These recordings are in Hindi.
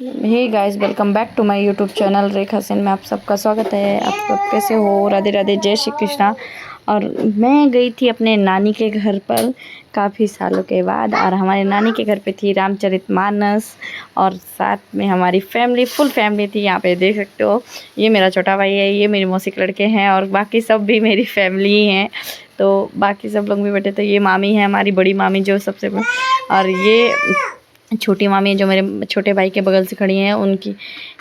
Hey guys, welcome back to my YouTube channel Rekha Sen में आप सबका स्वागत है। आप सब कैसे हो? राधे राधे, जय श्री कृष्णा। और मैं गई थी अपने नानी के घर पर काफ़ी सालों के बाद, और हमारे नानी के घर पे थी रामचरितमानस, और साथ में हमारी फैमिली, फुल फैमिली थी। यहाँ पे देख सकते हो, ये मेरा छोटा भाई है, ये मेरी मौसी के लड़के हैं, और बाकी सब भी मेरी फैमिली ही हैं। तो बाकी सब लोग भी बैठे थे। ये मामी है, हमारी बड़ी मामी जो सबसे और ये छोटी मामी जो मेरे छोटे भाई के बगल से खड़ी हैं, उनकी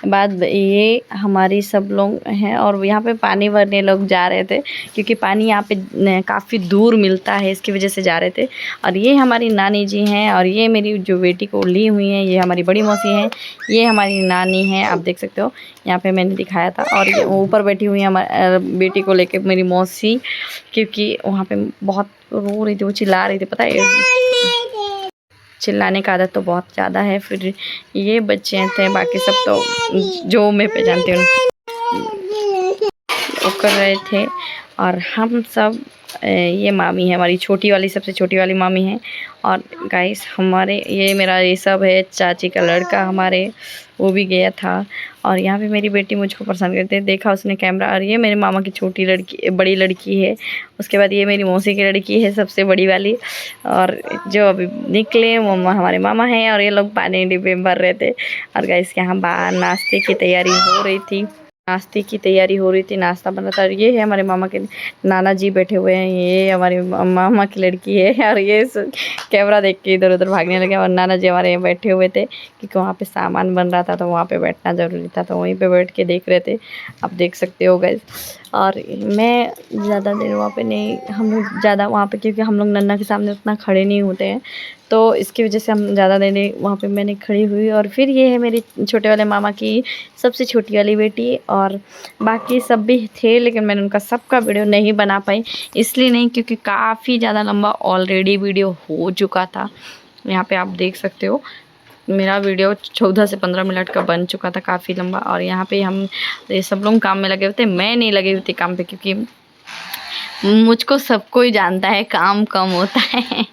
बाद ये हमारी सब लोग हैं। और यहाँ पे पानी भरने लोग जा रहे थे, क्योंकि पानी यहाँ पे काफ़ी दूर मिलता है, इसकी वजह से जा रहे थे। और ये हमारी नानी जी हैं, और ये मेरी जो बेटी को ली हुई हैं, ये हमारी बड़ी मौसी हैं, ये हमारी नानी हैं। आप देख सकते हो, यहाँ पे मैंने दिखाया था। और ये ऊपर बैठी हुई है हमारी बेटी को लेके मेरी मौसी, क्योंकि वहाँ पे बहुत रो रही थी, वो चिल्ला रही थी, पता है, चिल्लाने का आदत तो बहुत ज़्यादा है। फिर ये बच्चे थे, बाकी सब तो जो मैं पहचानती हूँ वो कर रहे थे। और हम सब ये मामी है, हमारी छोटी वाली, सबसे छोटी वाली मामी है। और गाइस, हमारे ये मेरा ये सब है चाची का लड़का हमारे, वो भी गया था। और यहाँ पे मेरी बेटी मुझको पसंद करते, देखा उसने कैमरा। और ये मेरे मामा की छोटी लड़की, बड़ी लड़की है। उसके बाद ये मेरी मौसी की लड़की है, सबसे बड़ी वाली। और जो अभी निकले वो हमारे मामा हैं। और ये लोग पानी डिब्बे में भर रहे थे। और गाइस, यहाँ बाहर नाश्ते की तैयारी हो रही थी, नाश्ता बन रहा था। और ये है हमारे मामा के नाना जी बैठे हुए हैं, ये हमारे मामा की लड़की है। और ये कैमरा देख के इधर उधर भागने लगे। और नाना जी हमारे यहाँ बैठे हुए थे, क्योंकि वहाँ पे सामान बन रहा था, तो वहाँ पे बैठना ज़रूरी था, तो वहीं पे बैठ के देख रहे थे। आप देख सकते हो गाइस। और मैं ज़्यादा देर वहाँ पे नहीं, हम लोग ज़्यादा वहाँ पे, क्योंकि हम लोग नन्ना के सामने उतना खड़े नहीं होते हैं, तो इसकी वजह से हम ज़्यादा देर नहीं वहाँ पे मैंने खड़ी हुई। और फिर ये है मेरी छोटे वाले मामा की सबसे छोटी वाली बेटी, और बाकी सब भी थे, लेकिन मैंने उनका सबका वीडियो नहीं बना पाई। इसलिए नहीं, क्योंकि काफ़ी ज़्यादा लंबा ऑलरेडी वीडियो हो चुका था। यहाँ पे आप देख सकते हो, मेरा वीडियो 14 से 15 मिनट का बन चुका था, काफ़ी लंबा। और यहाँ पे हम ये सब लोग काम में लगे हुए थे, मैं नहीं लगी हुई थी काम पे, क्योंकि मुझको सब कोई जानता है काम कम होता है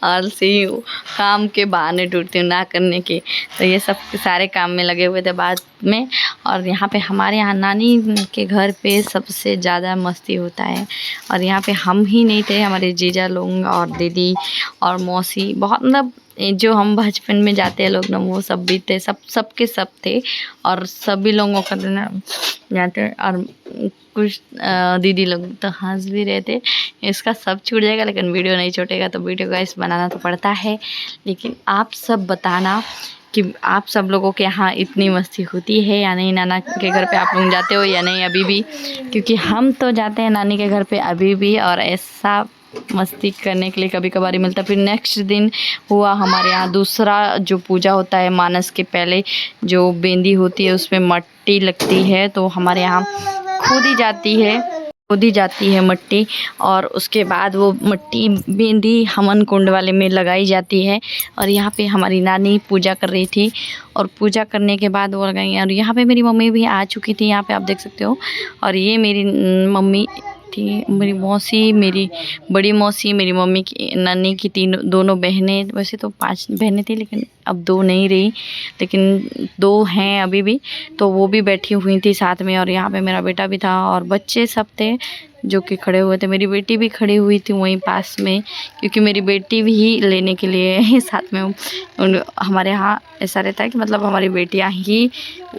और सी काम के बहाने ढूंढती हूँ ना करने के। तो ये सब सारे काम में लगे हुए थे बाद में। और यहाँ पे हमारे यहाँ नानी के घर पे सबसे ज़्यादा मस्ती होता है। और यहाँ पे हम ही नहीं थे, हमारे जीजा लोग और दीदी और मौसी, बहुत मतलब जो हम बचपन में जाते हैं लोग ना, वो सब भी थे, सबके सब थे। और सभी लोगों का ना जाते। और कुछ दीदी लोग तो हंस भी रहे थे, इसका सब छूट जाएगा लेकिन वीडियो नहीं छूटेगा। तो वीडियो गाइस बनाना तो पड़ता है। लेकिन आप सब बताना कि आप सब लोगों के यहाँ इतनी मस्ती होती है या नहीं, नाना के घर पे आप लोग जाते हो या नहीं अभी भी, क्योंकि हम तो जाते हैं नानी के घर पे अभी भी। और ऐसा मस्ती करने के लिए कभी कभार ही मिलता। फिर नेक्स्ट दिन हुआ हमारे यहाँ दूसरा जो पूजा होता है, मानस के पहले जो बेंदी होती है उसमें मट्टी लगती है, तो हमारे यहाँ खोदी जाती है मट्टी। और उसके बाद वो मट्टी बेंदी हवन कुंड वाले में लगाई जाती है। और यहाँ पे हमारी नानी पूजा कर रही थी, और पूजा करने के बाद वो लगाई। और यहाँ पे मेरी मम्मी भी आ चुकी थी, यहाँ पे आप देख सकते हो। और ये मेरी मम्मी थी, मेरी मौसी, मेरी बड़ी मौसी, मेरी मम्मी की नानी की दोनों बहनें, वैसे तो 5 बहनें थी लेकिन अब 2 नहीं रही, लेकिन 2 हैं अभी भी, तो वो भी बैठी हुई थी साथ में। और यहाँ पे मेरा बेटा भी था, और बच्चे सब थे जो कि खड़े हुए थे। मेरी बेटी भी खड़ी हुई थी वहीं पास में, क्योंकि मेरी बेटी भी लेने के लिए साथ में हमारे यहाँ ऐसा रहता है कि मतलब हमारी बेटियाँ ही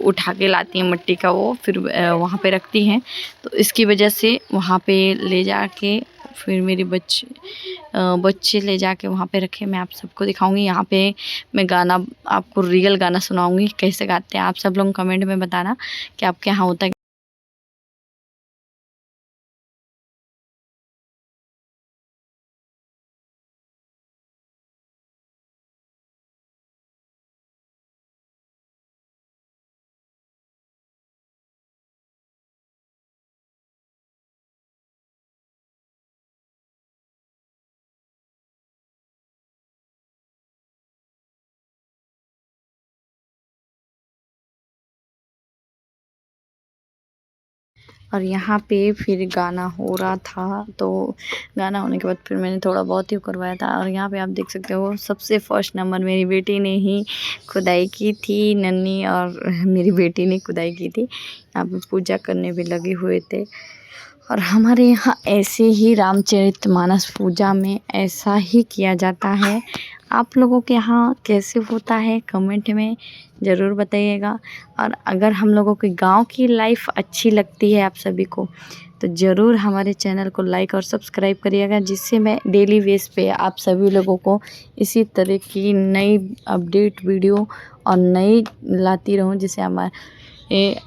उठा के लाती हैं मट्टी का, वो फिर वहाँ पे रखती हैं। तो इसकी वजह से वहाँ पे ले जाके फिर मेरी बच्चे ले जाके वहाँ पे रखे। मैं आप सबको दिखाऊंगी। यहाँ पे मैं गाना, आपको रियल गाना सुनाऊंगी, कैसे गाते हैं। आप सब लोग कमेंट में बताना कि आपके यहाँ होता है। और यहाँ पे फिर गाना हो रहा था, तो गाना होने के बाद फिर मैंने थोड़ा बहुत ही करवाया था। और यहाँ पे आप देख सकते हो सबसे फर्स्ट नंबर मेरी बेटी ने ही खुदाई की थी, नन्ही और मेरी बेटी ने खुदाई की थी। यहाँ पे पूजा करने भी लगे हुए थे। और हमारे यहाँ ऐसे ही रामचरितमानस पूजा में ऐसा ही किया जाता है। आप लोगों के यहाँ कैसे होता है कमेंट में ज़रूर बताइएगा। और अगर हम लोगों के गांव की लाइफ अच्छी लगती है आप सभी को, तो ज़रूर हमारे चैनल को लाइक और सब्सक्राइब करिएगा, जिससे मैं डेली बेस पे आप सभी लोगों को इसी तरह की नई अपडेट वीडियो और नई लाती रहूं, जिससे हमारे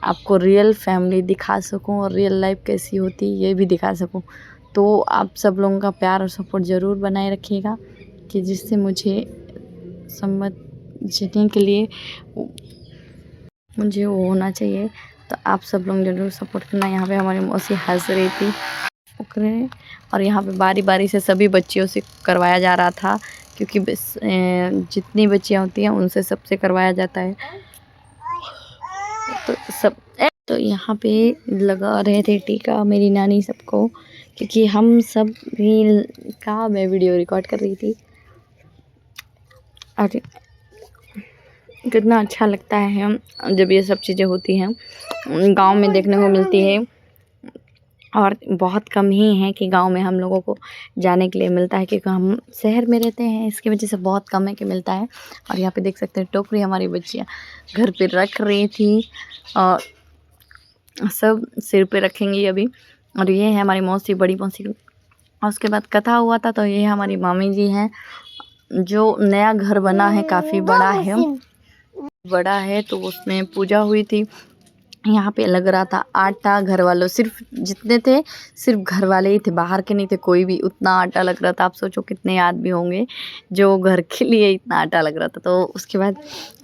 आपको रियल फैमिली दिखा सकूं और रियल लाइफ कैसी होती ये भी दिखा सकूं। तो आप सब लोगों का प्यार और सपोर्ट ज़रूर बनाए रखिएगा, कि जिससे मुझे समझने के लिए मुझे वो होना चाहिए। तो आप सब लोग ज़रूर सपोर्ट करना। यहाँ पे हमारी मौसी हंस रही थी उकरे, और यहाँ पे बारी बारी से सभी बच्चियों से करवाया जा रहा था, क्योंकि जितनी बच्चियाँ होती हैं उनसे सबसे करवाया जाता है। तो यहाँ पे लगा रहे थे टीका मेरी नानी सबको, क्योंकि हम सब भी का मैं वीडियो रिकॉर्ड कर रही थी। और कितना अच्छा लगता है हम जब ये सब चीज़ें होती हैं, गांव में देखने को मिलती है। और बहुत कम ही है कि गांव में हम लोगों को जाने के लिए मिलता है, क्योंकि हम शहर में रहते हैं, इसकी वजह से बहुत कम है कि मिलता है। और यहाँ पे देख सकते हैं टोकरी हमारी बच्चियाँ घर पे रख रही थी, और सब सिर पे रखेंगी अभी। और ये है हमारी मौसी, बड़ी मौसी। और उसके बाद कथा हुआ था, तो ये हमारी मामी जी हैं, जो नया घर बना है, काफ़ी बड़ा है, तो उसमें पूजा हुई थी। यहाँ पे लग रहा था आटा, घर वालों सिर्फ जितने थे सिर्फ घर वाले ही थे, बाहर के नहीं थे कोई भी। उतना आटा लग रहा था, आप सोचो कितने आदमी होंगे जो घर के लिए इतना आटा लग रहा था। तो उसके बाद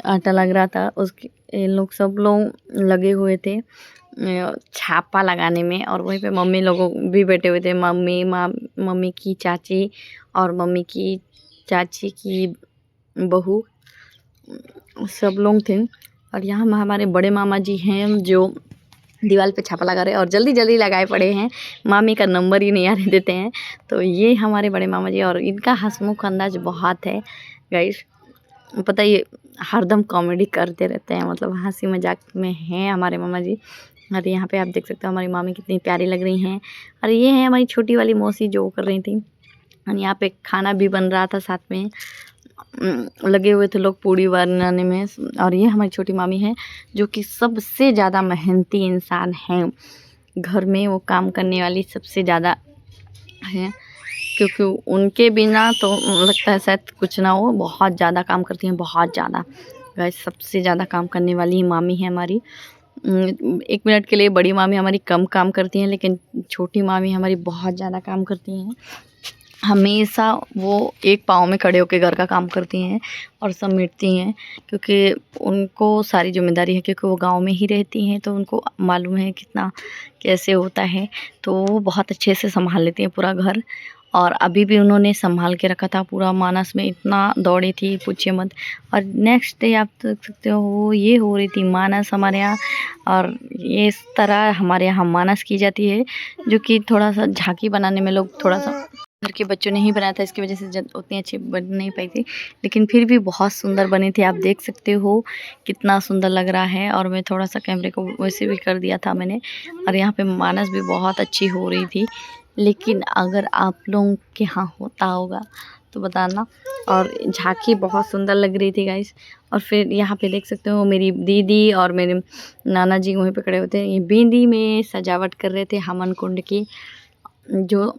आटा लग रहा था, उसके ये लोग सब लोग लगे हुए थे छापा लगाने में। और वहीं पे मम्मी लोगों भी बैठे हुए थे, मम्मी की चाची और मम्मी की चाची की बहू, सब लोग थे। और यहाँ हमारे बड़े मामा जी हैं, जो दीवार पे छापा लगा रहे हैं, और जल्दी जल्दी लगाए पड़े हैं, मामी का नंबर ही नहीं आने देते हैं। तो ये हमारे बड़े मामा जी, और इनका हंसमुख अंदाज बहुत है गाइस, पता ही हरदम कॉमेडी करते रहते हैं, मतलब हंसी मजाक में हैं हमारे मामा जी। और यहाँ पे आप देख सकते हो हमारी मामी कितनी प्यारी लग रही हैं। और ये है हमारी छोटी वाली मौसी जो कर रही थी। और यहाँ पे खाना भी बन रहा था, साथ में लगे हुए थे लोग पूड़ी बनाने में। और ये हमारी छोटी मामी है, जो कि सबसे ज़्यादा मेहनती इंसान है घर में, वो काम करने वाली सबसे ज़्यादा है, क्योंकि उनके बिना तो लगता है शायद कुछ ना हो। बहुत ज़्यादा काम करती हैं, बहुत ज़्यादा गाइस, सबसे ज़्यादा काम करने वाली ही मामी है हमारी। 1 मिनट के लिए बड़ी मामी हमारी कम काम करती हैं, लेकिन छोटी मामी हमारी बहुत ज़्यादा काम करती हैं। हमेशा वो एक पाँव में खड़े होकर घर का काम करती हैं और समेटती हैं, क्योंकि उनको सारी जिम्मेदारी है, क्योंकि वो गांव में ही रहती हैं, तो उनको मालूम है कितना कैसे होता है। तो वो बहुत अच्छे से संभाल लेती हैं पूरा घर। और अभी भी उन्होंने संभाल के रखा था पूरा। मानस में इतना दौड़ी थी पूछिए मत। और नेक्स्ट डे आप देख सकते हो ये हो रही थी मानस हमारे यहाँ। और ये इस तरह हमारे यहाँ मानस की जाती है, जो कि थोड़ा सा झांकी बनाने में लोग थोड़ा सा घर के बच्चों ने ही बनाया था, इसकी वजह से उतनी अच्छी बन नहीं पाई थी, लेकिन फिर भी बहुत सुंदर बनी थी। आप देख सकते हो कितना सुंदर लग रहा है। और मैं थोड़ा सा कैमरे को वैसे भी कर दिया था मैंने। और यहाँ पे मानस भी बहुत अच्छी हो रही थी, लेकिन अगर आप लोगों के यहाँ होता होगा तो बताना। और झांकी बहुत सुंदर लग रही थी गाइस। और फिर यहाँ पे देख सकते हो मेरी दीदी और मेरे नाना जी वहीं पे खड़े होते हैं, ये बिंदी में सजावट कर रहे थे हवन कुंड की, जो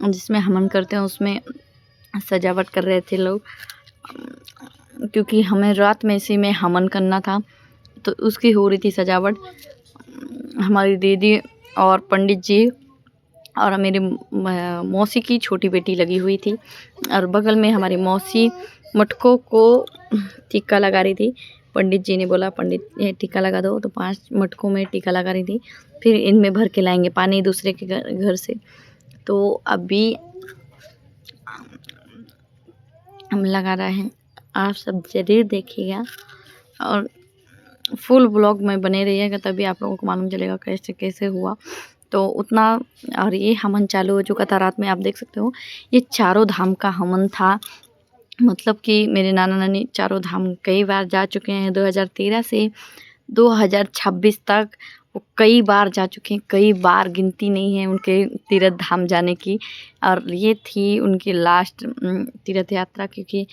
जिसमें हवन करते हैं उसमें सजावट कर रहे थे लोग, क्योंकि हमें रात में इसी में हवन करना था, तो उसकी हो रही थी सजावट। हमारी दीदी और पंडित जी और मेरी मौसी की छोटी बेटी लगी हुई थी, और बगल में हमारी मौसी मटकों को टीका लगा रही थी। पंडित जी ने बोला पंडित ये टीका लगा दो, तो 5 मटकों में टीका लगा रही थी। फिर इनमें भर के लाएंगे पानी दूसरे के घर से। तो अभी हम लगा रहे हैं, आप सब जरूर देखिएगा। और फुल ब्लॉग में बने रहिएगा, तभी आप लोगों को मालूम चलेगा कैसे कैसे हुआ। तो उतना। और ये हवन चालू हो चुका था रात में, आप देख सकते हो। ये चारों धाम का हवन था, मतलब कि मेरे नाना नानी चारों धाम कई बार जा चुके हैं। 2013 से 2026 तक वो कई बार जा चुके हैं, कई बार, गिनती नहीं है उनके तीर्थ धाम जाने की। और ये थी उनकी लास्ट तीर्थ यात्रा, क्योंकि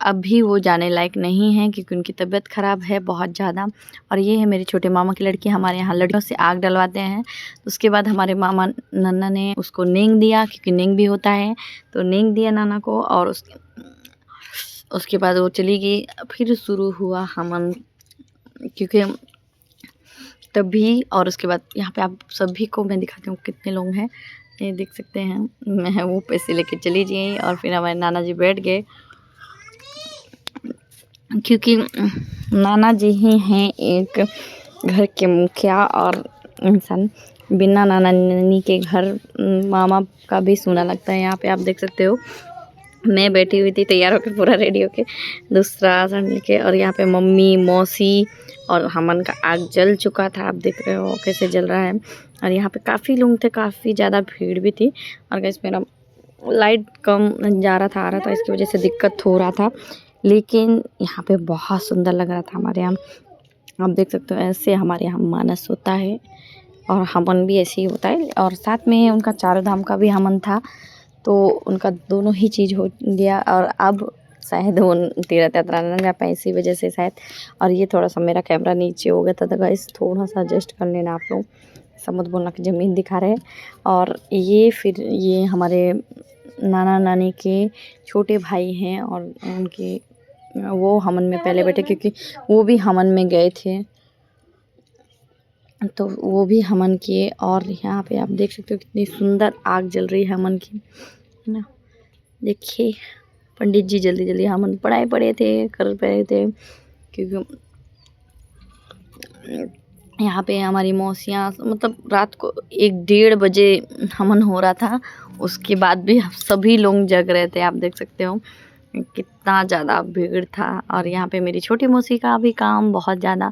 अभी वो जाने लायक नहीं है, क्योंकि उनकी तबीयत ख़राब है बहुत ज़्यादा। और ये है मेरे छोटे मामा की लड़की। हमारे यहाँ लड़कियों से आग डलवाते हैं, उसके बाद हमारे मामा नन्ना ने उसको नींग दिया, क्योंकि नींग भी होता है, तो नींग दिया नाना को। और उसके बाद वो चली गई। फिर शुरू हुआ हवन, क्योंकि तभी। और उसके बाद यहाँ पे आप सभी को मैं दिखाती हूँ कितने लोग हैं, ये देख सकते हैं। मैं वो पैसे लेके चली गई और फिर हमारे नाना जी बैठ गए, क्योंकि नाना जी ही हैं एक घर के मुखिया और इंसान। बिना नाना नानी के घर मामा का भी सूना लगता है। यहाँ पे आप देख सकते हो, मैं बैठी हुई थी तैयार होकर, पूरा रेडी होके, दूसरा आसन लेके। और यहाँ पे मम्मी, मौसी और हमन का आग जल चुका था, आप देख रहे हो कैसे जल रहा है। और यहाँ पे काफ़ी लोग थे, काफ़ी ज़्यादा भीड़ भी थी। और गैस मेरा लाइट कम जा रहा था, आ रहा था, इसकी वजह से दिक्कत हो रहा था। लेकिन यहाँ पे बहुत सुंदर लग रहा था हमारे यहाँ। आप देख सकते हो ऐसे हमारे यहाँ मानस होता है और हवन भी ऐसे ही होता है। और साथ में उनका चारों धाम का भी हवन था, तो उनका दोनों ही चीज़ हो गया। और अब शायद वो तीर्थ यात्रा न जा पाए, इसी वजह से शायद। और ये थोड़ा सा मेरा कैमरा नीचे हो गया था, तो गाइस थोड़ा सा एडजस्ट कर लेना आप लोग, ऐसा मत बोलना कि ज़मीन दिखा रहे। और ये फिर ये हमारे नाना नानी के छोटे भाई हैं, और उनके वो हवन में पहले बैठे, क्योंकि वो भी हवन में गए थे, तो वो भी हवन किए। और यहाँ पे आप देख सकते हो कितनी सुंदर आग जल रही है हवन की, है ना। देखिए पंडित जी जल्दी जल्दी हवन पढ़ाए पड़े थे, कर रहे थे, क्योंकि यहाँ पे हमारी मौसियाँ, मतलब रात को 1-1:30 बजे हवन हो रहा था, उसके बाद भी सभी लोग जग रहे थे। आप देख सकते हो कितना ज़्यादा भीड़ था। और यहाँ पे मेरी छोटी मौसी का भी काम बहुत ज़्यादा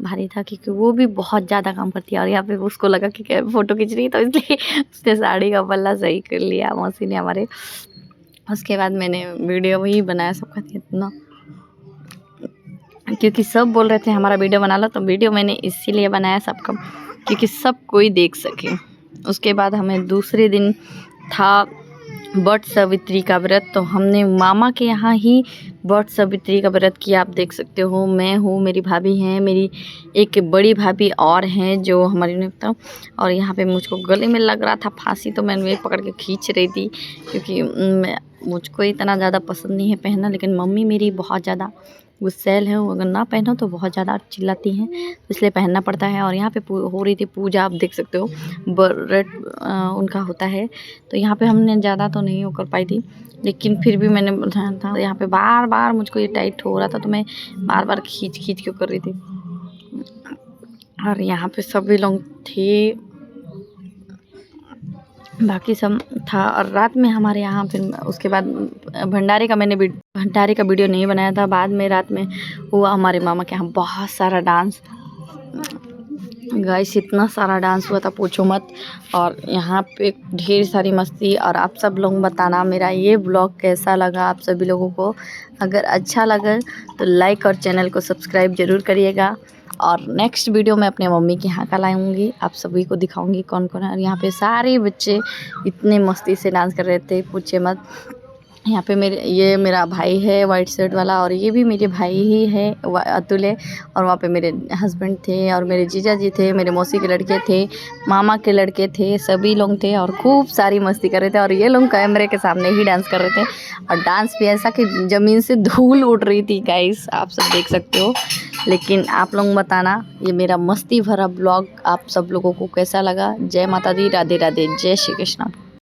भारी था, क्योंकि वो भी बहुत ज़्यादा काम करती है। और यहाँ पे उसको लगा कि क्या फ़ोटो खींच रही है, तो इसलिए उसने साड़ी का पल्ला सही कर लिया मौसी ने हमारे। उसके बाद मैंने वीडियो भी बनाया सबका इतना, क्योंकि सब बोल रहे थे हमारा वीडियो बना लो, तो वीडियो मैंने इसीलिए बनाया सबका, क्योंकि सब कोई देख सके। उसके बाद हमें दूसरे दिन था वट सावित्री का व्रत, तो हमने मामा के यहाँ ही वट सावित्री का व्रत किया। आप देख सकते हो, मैं हूँ, मेरी भाभी हैं, मेरी एक बड़ी भाभी और हैं जो हमारी ने। और यहाँ पे मुझको गले में लग रहा था फांसी, तो मैंने पकड़ के खींच रही थी, क्योंकि मुझको इतना ज़्यादा पसंद नहीं है पहनना। लेकिन मम्मी मेरी बहुत ज़्यादा गुस्सैल है, वो अगर ना पहनो तो बहुत ज़्यादा चिल्लाती हैं, इसलिए पहनना पड़ता है। और यहाँ पे हो रही थी पूजा, आप देख सकते हो, व्रत उनका होता है। तो यहाँ पे हमने ज़्यादा तो नहीं हो कर पाई थी, लेकिन फिर भी मैंने बताया था। यहाँ पे बार बार मुझको ये टाइट हो रहा था, तो मैं बार बार खींच खींच के कर रही थी। और यहाँ पे सभी लोग थे, बाकी सब था। और रात में हमारे यहाँ फिर उसके बाद भंडारे का वीडियो नहीं बनाया था। बाद में रात में हुआ हमारे मामा के यहाँ बहुत सारा डांस, गाइस इतना सारा डांस हुआ था पूछो मत। और यहाँ पे ढेर सारी मस्ती। और आप सब लोग बताना मेरा ये ब्लॉग कैसा लगा आप सभी लोगों को। अगर अच्छा लगा तो लाइक और चैनल को सब्सक्राइब ज़रूर करिएगा। और नेक्स्ट वीडियो मैं अपने मम्मी के यहाँ का लाऊंगी, आप सभी को दिखाऊंगी कौन कौन है। और यहाँ पे सारे बच्चे इतने मस्ती से डांस कर रहे थे पूछे मत। यहाँ पे ये मेरा भाई है वाइट शर्ट वाला, और ये भी मेरे भाई ही है, अतुल है। और वहाँ पे मेरे हस्बैंड थे, और मेरे जीजा जी थे, मेरे मौसी के लड़के थे, मामा के लड़के थे, सभी लोग थे, और खूब सारी मस्ती कर रहे थे। और ये लोग कैमरे के सामने ही डांस कर रहे थे, और डांस भी ऐसा कि ज़मीन से धूल उड़ रही थी गाइस, आप सब देख सकते हो। लेकिन आप लोग बताना ये मेरा मस्ती भरा ब्लॉग आप सब लोगों को कैसा लगा। जय माता दी, राधे राधे, जय श्री कृष्ण।